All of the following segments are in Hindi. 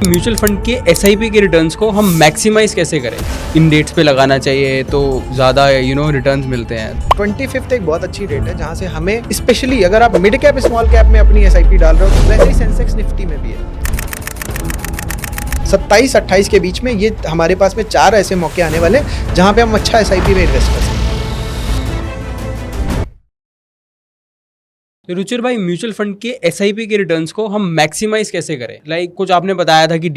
म्यूचुअल फंड के एसआईपी के रिटर्न्स को हम मैक्सिमाइज कैसे करें? इन डेट्स पे लगाना चाहिए तो ज़्यादा रिटर्न्स मिलते हैं। 25th एक बहुत अच्छी डेट है जहां से हमें स्पेशली अगर आप मिड कैप स्मॉल कैप में अपनी एसआईपी डाल रहे हो तो वैसे ही सेंसेक्स निफ्टी में भी है 27-28 के बीच में ये हमारे पास में 4 ऐसे मौके आने वाले जहां पे हम अच्छा एसआईपी में इन्वेस्ट कर सकते हैं। तो रुचिर भाई, म्यूचुअल फंड के एसआईपी के रिटर्न्स को हम मैक्सिमाइज कैसे करें? कुछ आपने बताया था कि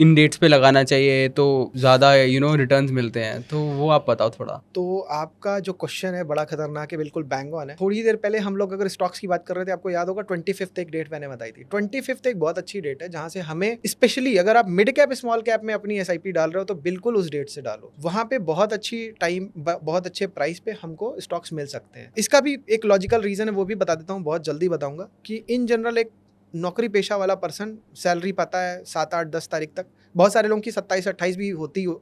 इन डेट्स पे लगाना चाहिए तो ज़्यादा रिटर्न्स मिलते हैं, तो वो आप बताओ थोड़ा। तो आपका जो क्वेश्चन है बड़ा खतरनाक है, बिल्कुल बैंग ऑन है। थोड़ी देर पहले हम लोग अगर स्टॉक्स की बात कर रहे थे, आपको याद होगा 25th एक डेट मैंने बताई थी। 25th एक बहुत अच्छी डेट है जहां से हमें स्पेशली अगर आप मिड कैप स्मॉल कैप में अपनी एसआईपी डाल रहे हो तो बिल्कुल उस डेट से डालो। वहां पे बहुत अच्छी टाइम, बहुत अच्छे प्राइस पे हमको स्टॉक्स मिल सकते हैं। इसका भी एक लॉजिकल रीजन है, वो भी बता देता हूँ, बहुत जल्दी बताऊंगा कि इन जनरल एक नौकरी पेशा वाला पर्सन सैलरी पाता है 7, 8, 10 तारीख तक। बहुत सारे लोगों की 27, 28 भी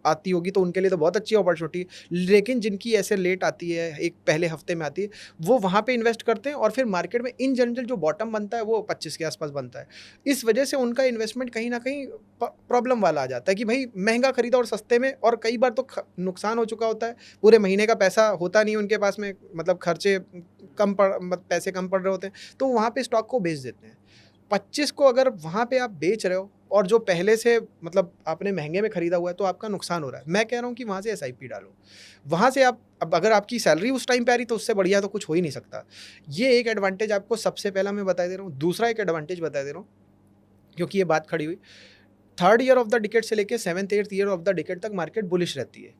आती होगी, तो उनके लिए तो बहुत अच्छी अपॉर्चुनिटी। लेकिन जिनकी ऐसे लेट आती है, एक पहले हफ्ते में आती है, वो वहाँ पे इन्वेस्ट करते हैं और फिर मार्केट में इन जनरल जो बॉटम बनता है वो 25 के आसपास बनता है। इस वजह से उनका इन्वेस्टमेंट कहीं ना कहीं प्रॉब्लम वाला आ जाता है कि भाई महंगा खरीदा और सस्ते में, और कई बार तो नुकसान हो चुका होता है। पूरे महीने का पैसा होता नहीं उनके पास में, मतलब खर्चे पैसे कम पड़ रहे होते हैं, तो वहाँ पे स्टॉक को बेच देते हैं। 25 को अगर वहाँ पे आप बेच रहे हो और जो पहले से मतलब आपने महंगे में खरीदा हुआ है, तो आपका नुकसान हो रहा है। मैं कह रहा हूँ कि वहाँ से एसआईपी डालो। वहाँ से आप अब अगर आपकी सैलरी उस टाइम पे आ रही तो उससे बढ़िया तो कुछ हो ही नहीं सकता। ये एक एडवांटेज आपको सबसे पहला मैं बता दे रहा हूँ। दूसरा एक एडवांटेज बता दे रहा हूँ, क्योंकि ये बात खड़ी हुई, 3rd year of the decade से लेके 7th 8th year of the decade तक मार्केट बुलिश रहती है।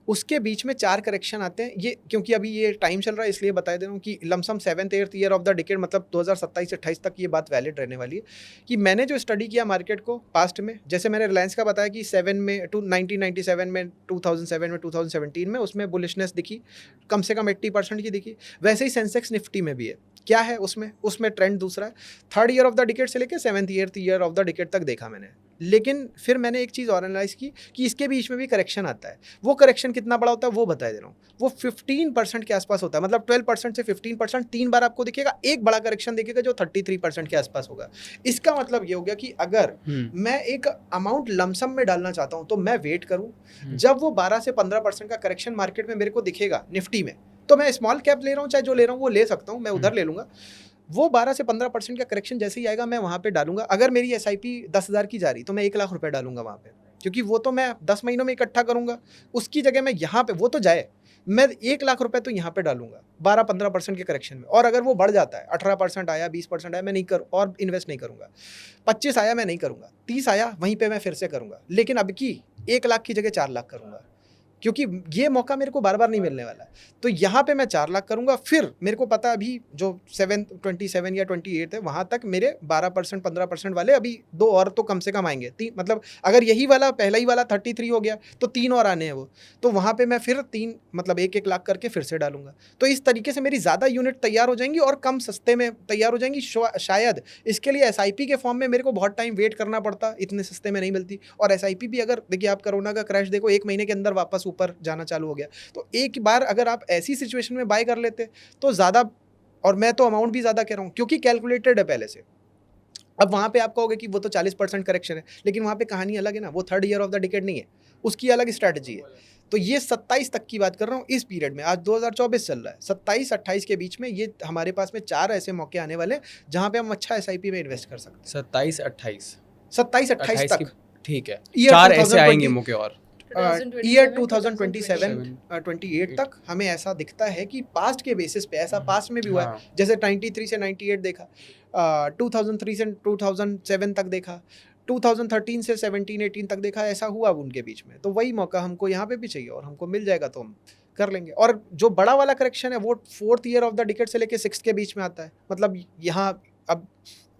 उसके बीच में 4 करेक्शन आते हैं। ये क्योंकि अभी ये टाइम चल रहा है इसलिए बता दे रहा हूँ कि lump sum 7th 8th year of the decade मतलब 2027-28 तक ये बात वैलिड रहने वाली है। कि मैंने जो स्टडी किया मार्केट को पास्ट में, जैसे मैंने रिलायंस का बताया कि 1997 में, 2007 में, 2017 में उसमें बुलिशनेस दिखी, कम से कम 80% की दिखी। वैसे ही सेंसेक्स निफ्टी में भी है। क्या है उसमें ट्रेंड दूसरा है। 3rd year of the decade से लेके 7th 8th year of the decade तक देखा मैंने। लेकिन फिर मैंने एक चीज़ और एनालाइज की कि इसके बीच में भी करेक्शन आता है। वो करेक्शन कितना बड़ा होता है वो बता दे रहा हूँ। वो 15% के आसपास होता है, मतलब 12% से 15%, 3 बार आपको दिखेगा। एक बड़ा करेक्शन दिखेगा जो 33% के आसपास होगा। इसका मतलब ये हो गया कि अगर मैं एक अमाउंट लमसम में डालना चाहता हूँ तो मैं वेट करूँ, जब वो 12 से 15% का करेक्शन मार्केट में मेरे को दिखेगा निफ्टी में, तो मैं स्मॉल कैप ले रहा हूँ, चाहे जो ले रहा हूँ वो ले सकता हूँ, मैं उधर ले लूँगा। वो 12 से 15% का करेक्शन जैसे ही आएगा मैं वहाँ पे डालूंगा। अगर मेरी एसआईपी 10,000 की जा रही तो मैं 1 लाख रुपए डालूंगा वहाँ पे, क्योंकि वो तो मैं 10 महीनों में इकट्ठा करूंगा। उसकी जगह मैं यहाँ पे, वो तो जाए, मैं 1 लाख रुपए तो यहाँ पे डालूंगा 12-15% के करेक्शन में। और अगर वो बढ़ जाता है, 18% आया, 20% आया, मैं नहीं कर और इन्वेस्ट नहीं करूंगा। 25 आया मैं नहीं करूंगा, 30 आया वहीं पे मैं फिर से करूंगा। लेकिन अब की 1 लाख की जगह 4 लाख करूंगा, क्योंकि ये मौका मेरे को बार बार नहीं मिलने वाला। तो यहाँ पे मैं 4 लाख करूँगा। फिर मेरे को पता अभी जो 27 या 28 है, वहाँ तक मेरे 12% 15% वाले अभी 2 और तो कम से कम आएंगे। मतलब अगर यही वाला पहला ही वाला 33 हो गया तो 3 और आने हैं वो, तो वहाँ पे मैं फिर 3 मतलब 1-1 लाख करके फिर से डालूंगा। तो इस तरीके से मेरी ज़्यादा यूनिट तैयार हो जाएंगी और कम सस्ते में तैयार हो जाएंगी। शायद इसके लिए एसआईपी के फॉर्म में मेरे को बहुत टाइम वेट करना पड़ता, इतने सस्ते में नहीं मिलती। और एसआईपी भी अगर देखिए, आप कोरोना का क्रैश देखो, 1 महीने के अंदर वापस ऊपर जाना चालू हो गया। तो एक बार अगर आप ऐसी सिचुएशन में बाय कर लेते तो ज़्यादा, और मैं तो अमाउंट भी ज़्यादा कह रहा हूँ क्योंकि कैलकुलेटेड है पहले से। अब वहाँ पे आप कहोगे कि वो तो 40% करेक्शन है, लेकिन वहाँ पे कहानी अलग है ना। वो 3rd year of the decade नहीं है, उसकी अलग स्ट्रैटेजी है। तो ये 27 तक की बात कर रहा हूँ, इस पीरियड में। आज 2024 चल रहा है, 27-28 के बीच में ये हमारे पास में 4 ऐसे मौके आने वाले जहाँ पे हम अच्छा एसआईपी में इन्वेस्ट कर सकते हैं। 27-28 तक, ठीक है। 4 ईयर ऐसे आएंगे मौके और ईयर 2027-28 तक हमें ऐसा दिखता है कि पास्ट के बेसिस पे, ऐसा पास्ट में भी हुआ है। जैसे 93 से 98 देखा, 2003 से 2007 तक देखा, 2013 से 17-18 तक देखा, ऐसा हुआ उनके बीच में। तो वही मौका हमको यहाँ पे भी चाहिए और हमको मिल जाएगा तो हम कर लेंगे। और जो बड़ा वाला करेक्शन है वो 4th year of the decade से लेके 6th के बीच में आता है। मतलब यहाँ अब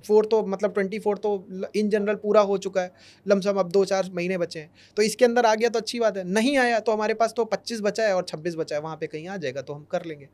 4 तो मतलब 24 तो इन जनरल पूरा हो चुका है, लमसम अब 2-4 महीने बचे हैं। तो इसके अंदर आ गया तो अच्छी बात है, नहीं आया तो हमारे पास तो 25 बचा है और 26 बचा है, वहाँ पे कहीं आ जाएगा तो हम कर लेंगे।